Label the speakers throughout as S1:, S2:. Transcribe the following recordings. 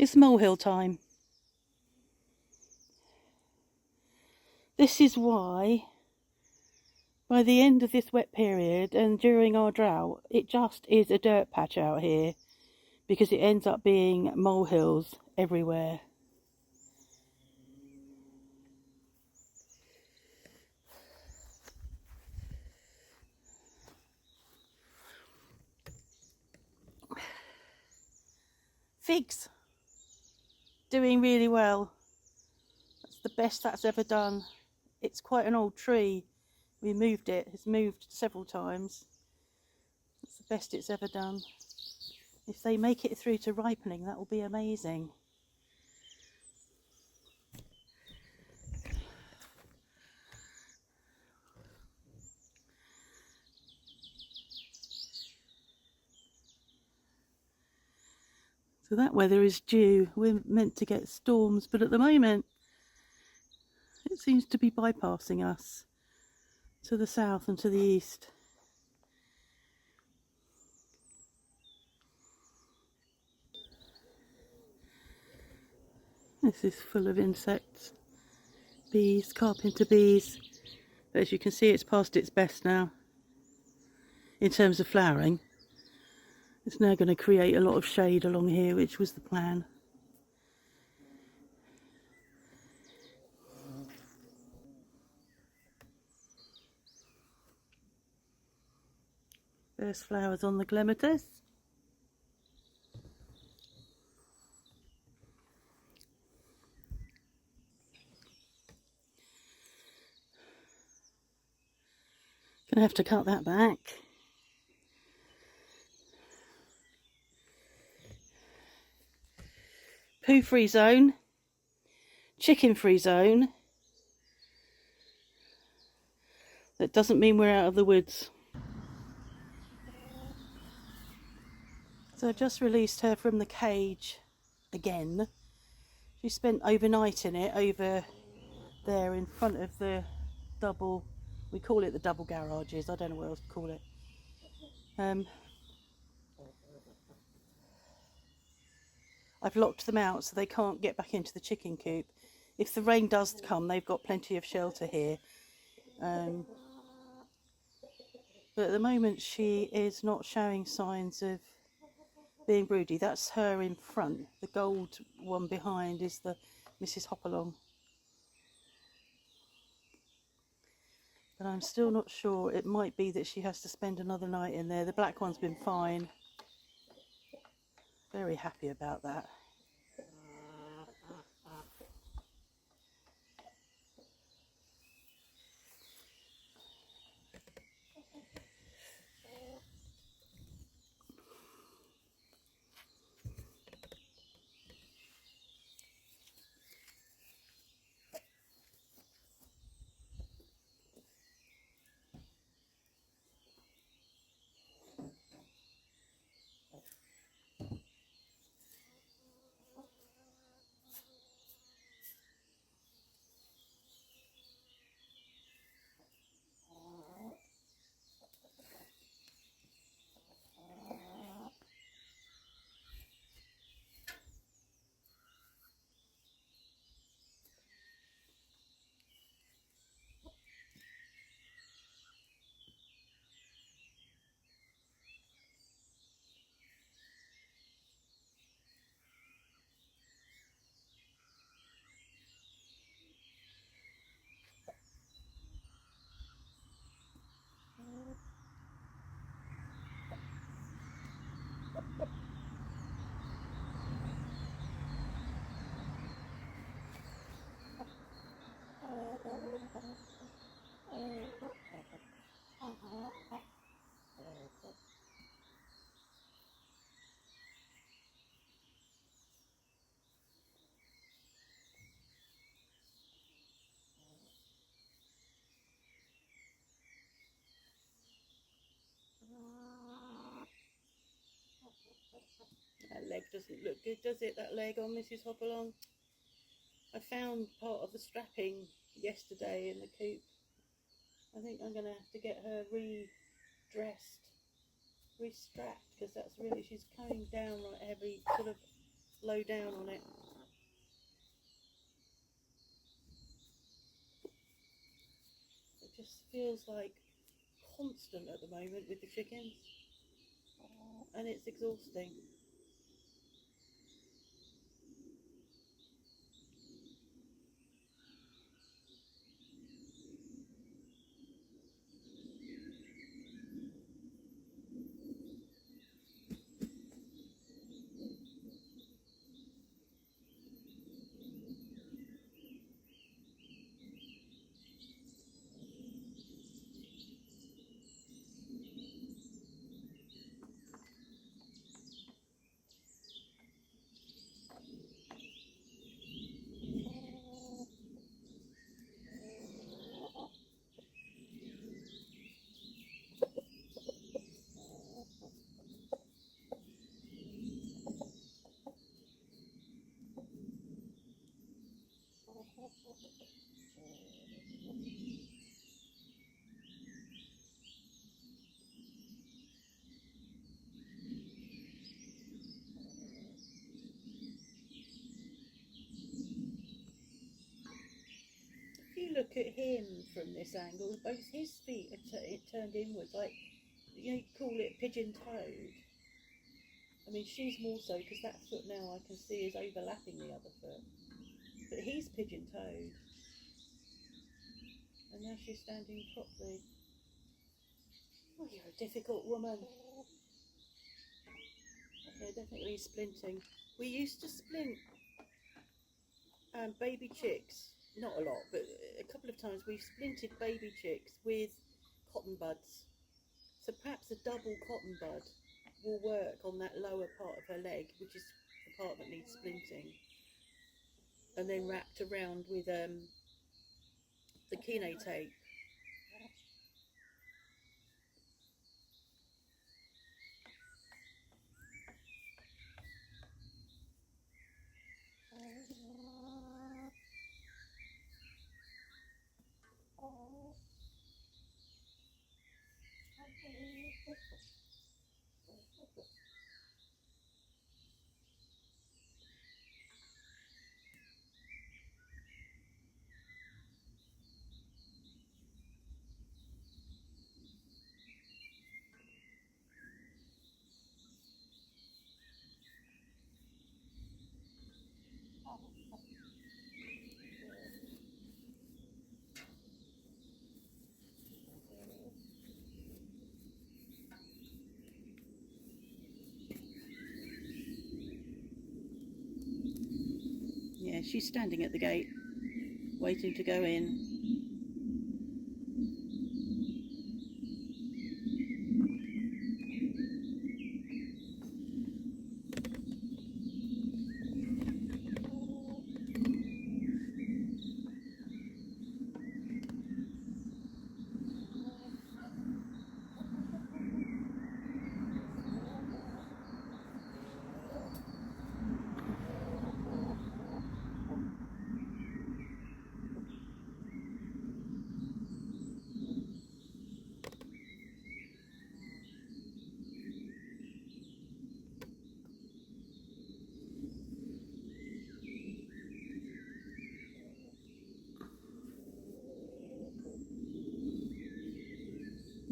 S1: It's molehill time. This is why, by the end of this wet period and during our drought, it just is a dirt patch out here, because it ends up being molehills everywhere. Figs, doing really well. That's the best that's ever done. It's quite an old tree. We moved it. It's moved several times. It's the best it's ever done. If they make it through to ripening, that will be amazing. So that weather is due. We're meant to get storms, but at the moment it seems to be bypassing us to the south and to the east. This is full of insects, bees, carpenter bees. But as you can see, it's past its best now in terms of flowering. It's now going to create a lot of shade along here, which was the plan. First flowers on the clematis. Gonna have to cut that back. Poo free zone, chicken free zone. That doesn't mean we're out of the woods. So I just released her from the cage again. She spent overnight in it over there in front of the double, we call it the double garages, I don't know what else to call it. I've locked them out so they can't get back into the chicken coop. If the rain does come, they've got plenty of shelter here. But at the moment she is not showing signs of being broody. That's her in front. The gold one behind is the Mrs. Hopalong. But I'm still not sure. It might be that she has to spend another night in there. The black one's been fine. Very happy about that. That leg doesn't look good, does it? That leg on Mrs. Hopalong. I found part of the strapping yesterday in the coop. I think I'm going to have to get her re-strapped, because that's really, she's coming down like heavy, sort of slow down on it. It just feels like constant at the moment with the chickens, and it's exhausting. If you look at him from this angle, both his feet are turned inwards, like, you know, you call it pigeon-toed. I mean, she's more so because that foot now I can see is overlapping the other foot. But he's pigeon-toed. And now she's standing properly. Oh, you're a difficult woman. Yeah, definitely splinting. We used to splint baby chicks. Not a lot, but a couple of times we've splinted baby chicks with cotton buds. So perhaps a double cotton bud will work on that lower part of her leg, which is the part that needs splinting. And then wrapped around with the kine tape. Yeah, she's standing at the gate, waiting to go in.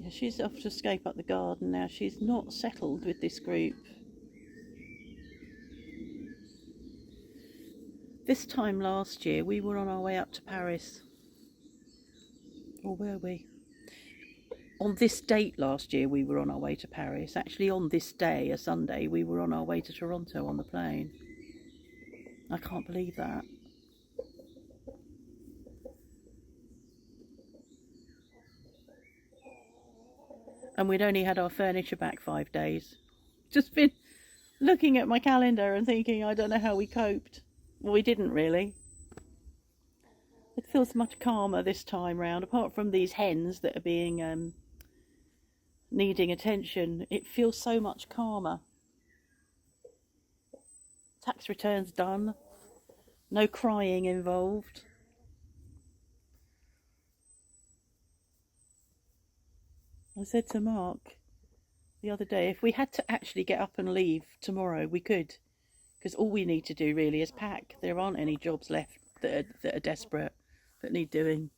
S1: Yeah, she's off to escape up the garden now. She's not settled with this group. This time last year we were on our way up to Paris. Or were we? On this date last year we were on our way to Paris. Actually on this day, a Sunday, we were on our way to Toronto on the plane. I can't believe that. And we'd only had our furniture back 5 days. Just been looking at my calendar and thinking, I don't know how we coped. Well, we didn't really. It feels much calmer this time round. Apart from these hens that are being needing attention, it feels so much calmer. Tax returns done. No crying involved. I said to Mark the other day, if we had to actually get up and leave tomorrow, we could. because all we need to do really is pack. There aren't any jobs left that are desperate, that need doing.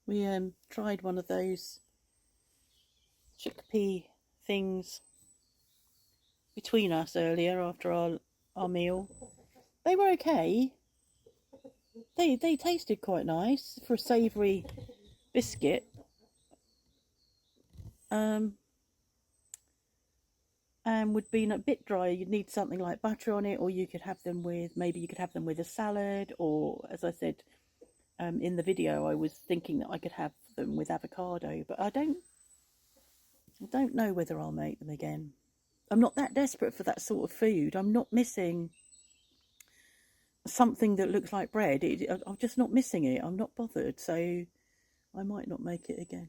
S1: We tried one of those chickpea things between us earlier after our meal. They were okay. They tasted quite nice for a savoury biscuit. And would be a bit dry. You'd need something like butter on it, or you could have them with, maybe you could have them with a salad, or as I said in the video, I was thinking that I could have them with avocado, but I don't know whether I'll make them again. I'm not that desperate for that sort of food. I'm not missing something that looks like bread. I'm just not missing it. I'm not bothered, so I might not make it again.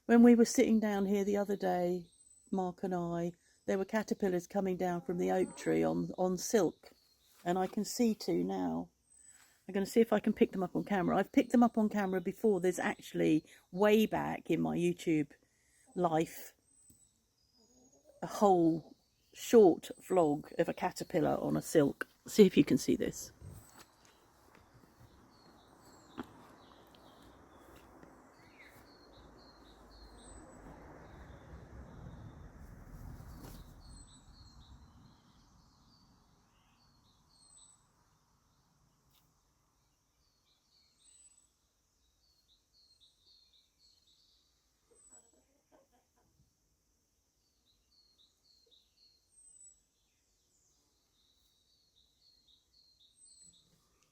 S1: When we were sitting down here the other day, Mark and I, there were caterpillars coming down from the oak tree on silk, and I can see two now. I'm going to see if I can pick them up on camera. I've picked them up on camera before. There's actually, way back in my YouTube life, a whole short vlog of a caterpillar on a silk. See if you can see this.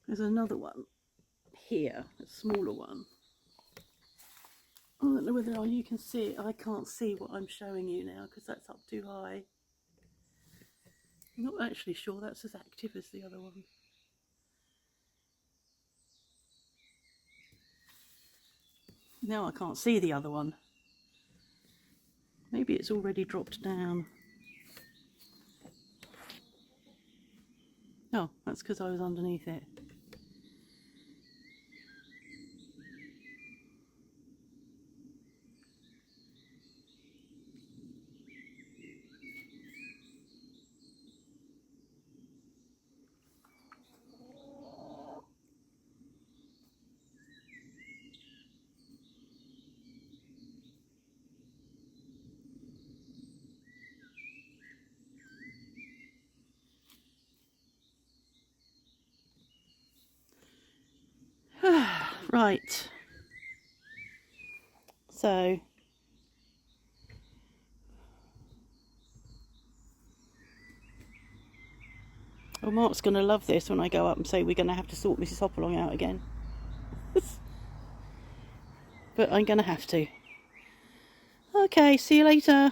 S1: There's another one here, a smaller one. I don't know whether you can see it. I can't see what I'm showing you now because that's up too high. I'm not actually sure that's as active as the other one. Now I can't see the other one. Maybe it's already dropped down. Oh, that's because I was underneath it. Right. So well, Mark's going to love this when I go up and say we're going to have to sort Mrs. Hopalong out again. But I'm going to have to. Okay, see you later.